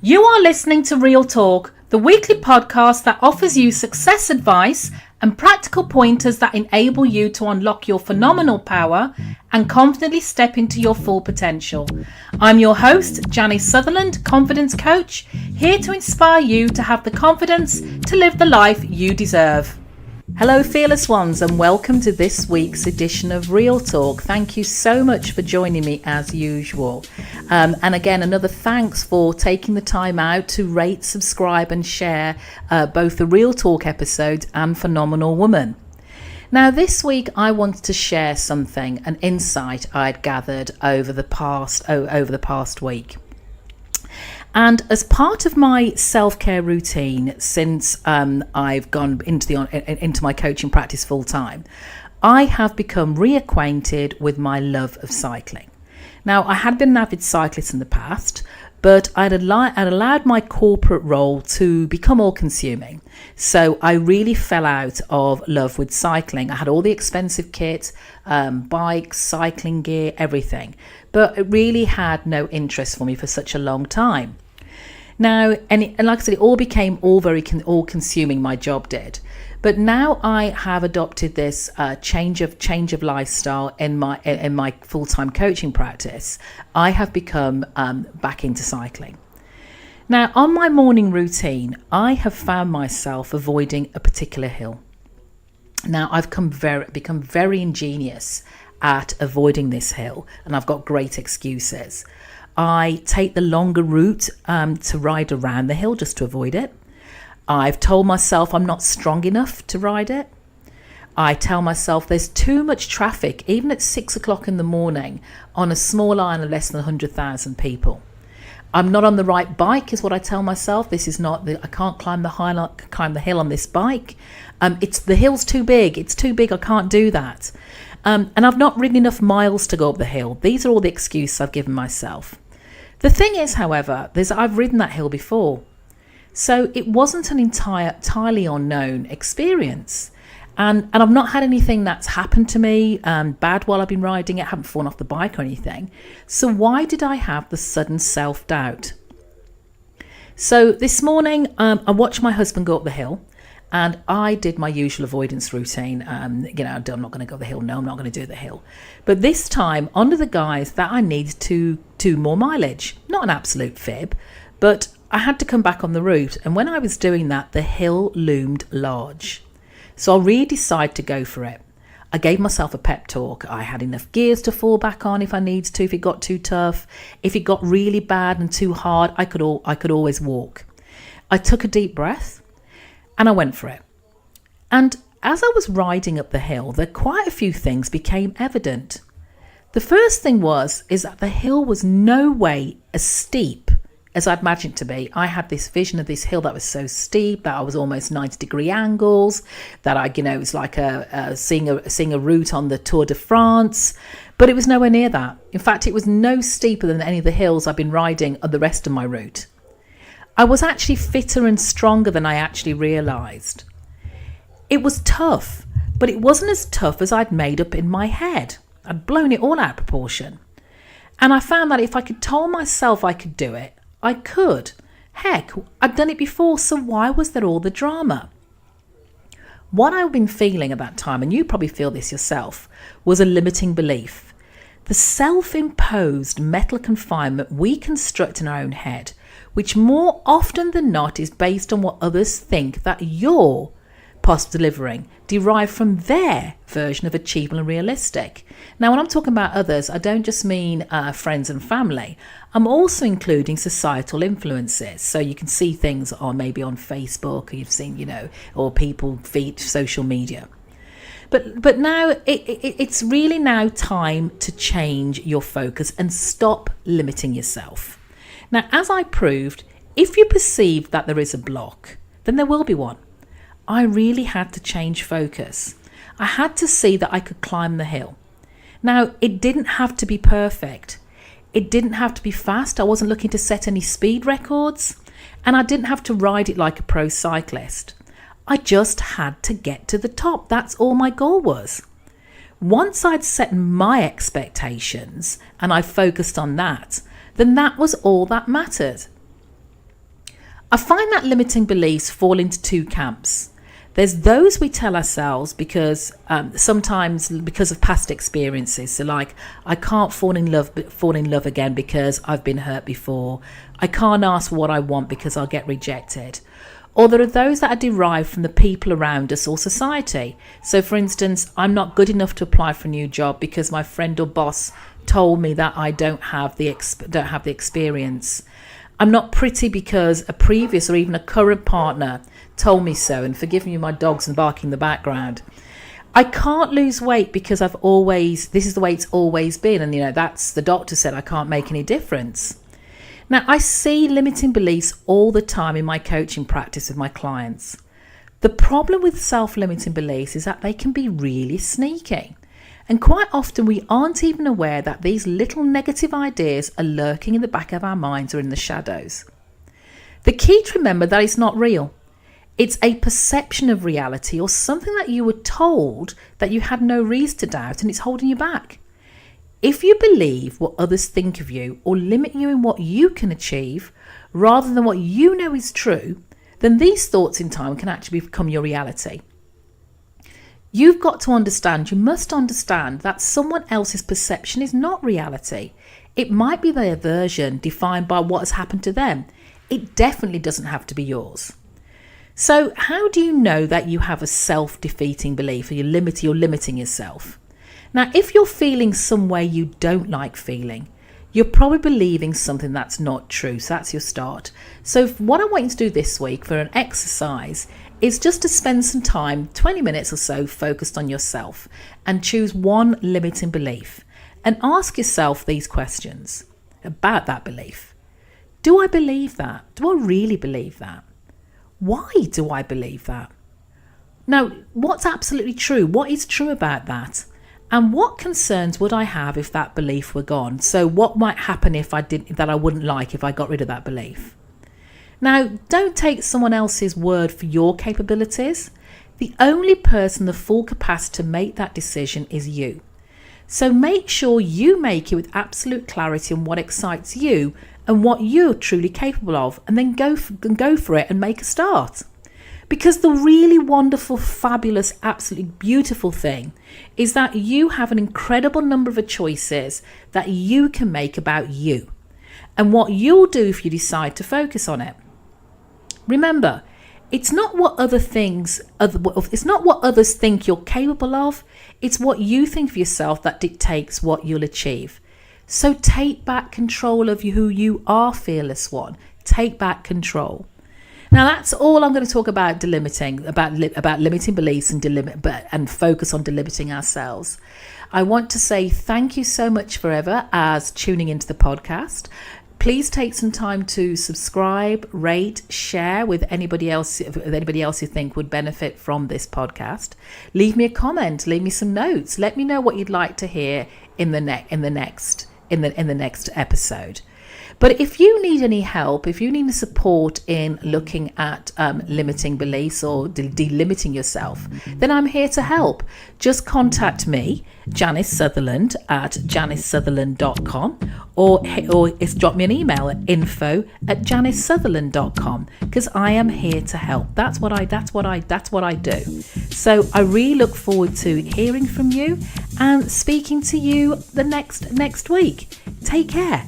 You are listening to Real Talk, the weekly podcast that offers you success advice and practical pointers that enable you to unlock your phenomenal power and confidently step into your full potential. I'm your host, Janice Sutherland, confidence coach, here to inspire you to have the confidence to live the life you deserve. Hello fearless ones, and welcome to this week's edition of Real Talk. Thank you so much for joining me as usual. And again, another thanks for taking the time out to rate, subscribe and share both the Real Talk episodes and Phenomenal Woman. Now this week I wanted to share something, an insight I'd gathered over the past week. And as part of my self-care routine, since I've gone into my coaching practice full time, I have become reacquainted with my love of cycling. Now, I had been an avid cyclist in the past, but I'd allowed my corporate role to become all-consuming. So I really fell out of love with cycling. I had all the expensive kit, bikes, cycling gear, everything. But it really had no interest for me for such a long time. Now, and like I said, it all became all-consuming, my job did. But now I have adopted this change of lifestyle in my full-time coaching practice. I have become back into cycling. Now, on my morning routine, I have found myself avoiding a particular hill. Now, I've become very ingenious at avoiding this hill, and I've got great excuses. I take the longer route to ride around the hill just to avoid it. I've told myself I'm not strong enough to ride it. I tell myself there's too much traffic, even at 6 o'clock in the morning, on a small line of less than 100,000 people. I'm not on the right bike, is what I tell myself. This is not I can't climb the hill on this bike. The hill's too big. It's too big. I can't do that. And I've not ridden enough miles to go up the hill. These are all the excuses I've given myself. The thing is, however, I've ridden that hill before. So it wasn't an entirely unknown experience. And I've not had anything that's happened to me bad while I've been riding it. I haven't fallen off the bike or anything. So why did I have the sudden self-doubt? So this morning, I watched my husband go up the hill. And I did my usual avoidance routine. I'm not going to go the hill. No, I'm not going to do the hill. But this time, under the guise that I needed to do more mileage. Not an absolute fib, but I had to come back on the route. And when I was doing that, the hill loomed large. So I really decided to go for it. I gave myself a pep talk. I had enough gears to fall back on if I needed to, if it got too tough. If it got really bad and too hard, I could always walk. I took a deep breath. And I went for it. And as I was riding up the hill, quite a few things became evident. The first thing is that the hill was no way as steep as I'd imagined it to be. I had this vision of this hill that was so steep that I was almost 90-degree angles, that it was like seeing a route on the Tour de France. But it was nowhere near that. In fact, it was no steeper than any of the hills I've been riding on the rest of my route. I was actually fitter and stronger than I actually realised. It was tough, but it wasn't as tough as I'd made up in my head. I'd blown it all out of proportion. And I found that if I could tell myself I could do it, I could. Heck, I'd done it before, so why was there all the drama? What I've been feeling at that time, and you probably feel this yourself, was a limiting belief. The self-imposed mental confinement we construct in our own head, which more often than not is based on what others think that you're possibly delivering, derived from their version of achievable and realistic. Now, when I'm talking about others, I don't just mean friends and family. I'm also including societal influences. So you can see things maybe on Facebook, or you've seen, or people feed social media. But now it's really now time to change your focus and stop limiting yourself. Now, as I proved, if you perceive that there is a block, then there will be one. I really had to change focus. I had to see that I could climb the hill. Now, it didn't have to be perfect. It didn't have to be fast. I wasn't looking to set any speed records. And I didn't have to ride it like a pro cyclist. I just had to get to the top. That's all my goal was. Once I'd set my expectations and I focused on that, then that was all that mattered. I find that limiting beliefs fall into two camps. There's those we tell ourselves because sometimes because of past experiences. So like, I can't fall in love again because I've been hurt before. I can't ask for what I want because I'll get rejected. Or there are those that are derived from the people around us or society. So for instance, I'm not good enough to apply for a new job because my friend or boss told me that I don't have the experience. I'm not pretty because a previous or even a current partner told me so. And forgive me my dogs and barking in the background. I can't lose weight because this is the way it's always been. And that's the doctor said I can't make any difference. Now, I see limiting beliefs all the time in my coaching practice with my clients. The problem with self-limiting beliefs is that they can be really sneaky. And quite often we aren't even aware that these little negative ideas are lurking in the back of our minds or in the shadows. The key to remember that it's not real. It's a perception of reality or something that you were told that you had no reason to doubt, and it's holding you back. If you believe what others think of you or limit you in what you can achieve rather than what you know is true, then these thoughts in time can actually become your reality. You must understand that someone else's perception is not reality. It might be their version defined by what has happened to them. It definitely doesn't have to be yours. So how do you know that you have a self-defeating belief or you're limiting yourself? Now, if you're feeling some way you don't like feeling, you're probably believing something that's not true. So that's your start. So what I want you to do this week for an exercise is just to spend some time, 20 minutes or so, focused on yourself and choose one limiting belief and ask yourself these questions about that belief. Do I believe that? Do I really believe that? Why do I believe that? Now, what's absolutely true? What is true about that? And what concerns would I have if that belief were gone? So what might happen if I wouldn't like if I got rid of that belief? Now, don't take someone else's word for your capabilities. The only person with the full capacity to make that decision is you. So make sure you make it with absolute clarity on what excites you and what you're truly capable of, and then go for it and make a start. Because the really wonderful, fabulous, absolutely beautiful thing is that you have an incredible number of choices that you can make about you and what you'll do if you decide to focus on it. Remember, it's not what others think you're capable of. It's what you think of yourself that dictates what you'll achieve. So take back control of who you are, fearless one. Take back control. Now that's all I'm going to talk about delimiting, about limiting beliefs and focus on delimiting ourselves. I want to say thank you so much forever as tuning into the podcast. Please take some time to subscribe, rate, share with anybody else you think would benefit from this podcast. Leave me a comment, leave me some notes. Let me know what you'd like to hear in the next episode. But if you need any help, if you need any support in looking at limiting beliefs or delimiting yourself, then I'm here to help. Just contact me, Janice Sutherland, at janicesutherland.com, or drop me an email at info@janicesutherland.com, because I am here to help. That's what I do. So I really look forward to hearing from you and speaking to you the next week. Take care.